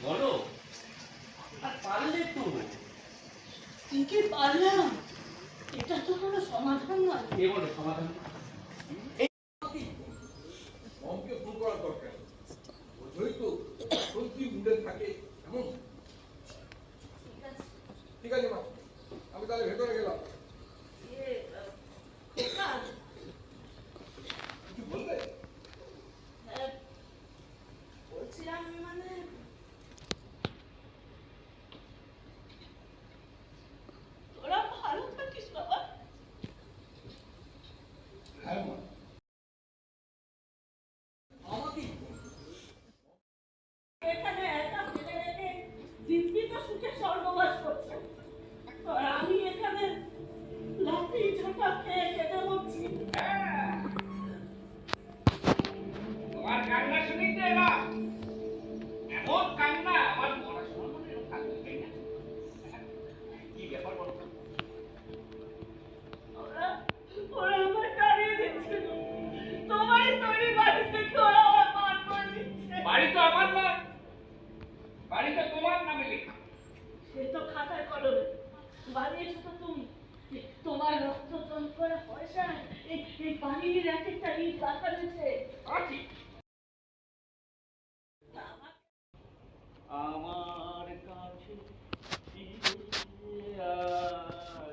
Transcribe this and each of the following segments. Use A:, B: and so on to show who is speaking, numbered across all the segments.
A: বলো, আর পারলে তো।
B: কি পারলাম? এটা তো কোনো সমাধান নয়।
A: কে বলে সমাধান?
C: মমকে ফোন করার দরকার। বোঝই তো এখন কি মুডে থাকে এমন। ঠিক আছে মা, আমি তাহলে ভেতরে গেলাম। কিছু বলবে?
B: বলছিলাম মানে তোরা ভালো থাকিস বাবা।
C: হ্যাঁ মা, আমাকে
B: এখানে একা ফেলে রেখে দিব্যি তো সুখে স্বর্গবাস করছে, আর আমি এখানে লাঠি ঝাঁটা খেয়ে কেটে মরছি।
A: তোমার কান্না শুনি তো এবার এমন কান্না, আমার পড়াশোনা মনে এরকম থাকবে, তাই না? কি ব্যাপার বলো?
B: ওরা ওরা আমার তাড়িয়ে দিচ্ছিল, তোমারই তৈরি বাড়ি থেকে ওরা আমার মান করে দিচ্ছে।
A: বাড়ি তো আমার না, বাড়ি তো তোমার নামে লেখা।
B: সে তো খাতায় কলমে, বানিয়েছো তো তুমি। তোমার রক্ত জল করে পয়সা এই বাড়ির এক একটা ইট রাখা রয়েছে।
A: আছে আমার কাছে ফিরে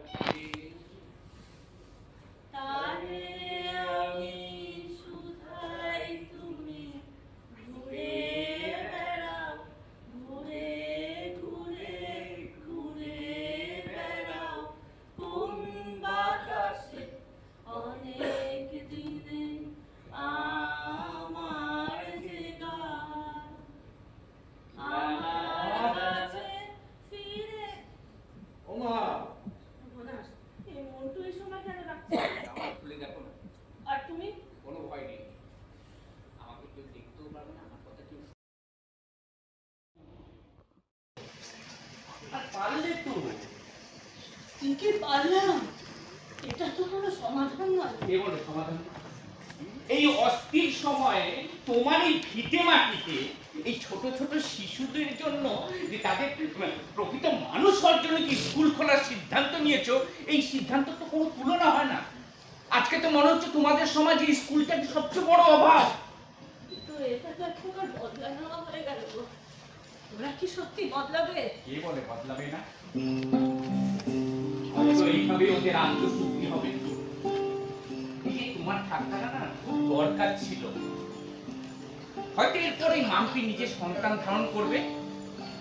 A: আসে।
B: তারে আমি শুধাই তুমি ঘুরে বেড়াও, ঘুরে ঘুরে ঘুরে বেড়াও কোন বাতাসে অনেক দিনে আমার যে গান আমার কাছে ফিরে।
C: ও মা,
B: এই মন্টু এই সময় কেন রাখছে?
A: আমার খুলে দেখো না,
B: আর তুমি?
A: কোনো ভয় নেই, আমাকে কেউ দেখতেও পারবে না, আমার কথা কেউ। আর পারলে তো।
B: কি পারলাম? এটা তো কোনো সমাধান নয়।
A: কে বলে সমাধান? এই অস্থির সময়ে তোমার এই ভিটে মাটিতে এই ছোট ছোট শিশুদের জন্য যে তাদের প্রকৃত মানুষ হওয়ার জন্য যে স্কুল খোলার সিদ্ধান্ত নিয়েছো, এই সিদ্ধান্ত তো কোনো তুলনা হয় না। আজকে তো মনে হচ্ছে তোমাদের সমাজে স্কুলটা সবচেয়ে বড় অভাব।
B: তো এটা তো একেবারে বদলানো হয়ে গেল। ওরা কি সত্যি বদলাবে?
A: কে বলে বদলাবে না? হয়তো এইভাবে ওদের আত্মশুদ্ধি হবে। এই যে তোমার ঠাক্কাটা না খুব দরকার ছিল। হয়তো এরপর এই মাম্পি নিজের সন্তান ধারণ করবে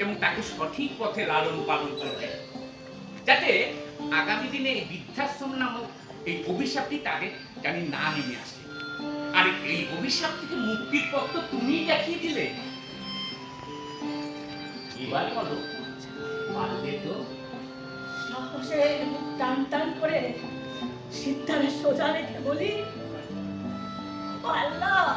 A: এবং তাকে সঠিক পথে লালন পালন করবে, যাতে আগামী দিনে এই বৃদ্ধাশ্রম নামক এই অভিশাপটি তাদের জানি না নেমে আসে। আর এই অভিশাপ থেকে মুক্তির পথ তো তুমিই দেখিয়ে দিলে। এবার বলো, পারলে তো?
B: সাহসে মুখ টান টান করে সিদ্ধারে সোজা রেখে বলি, পারলাম।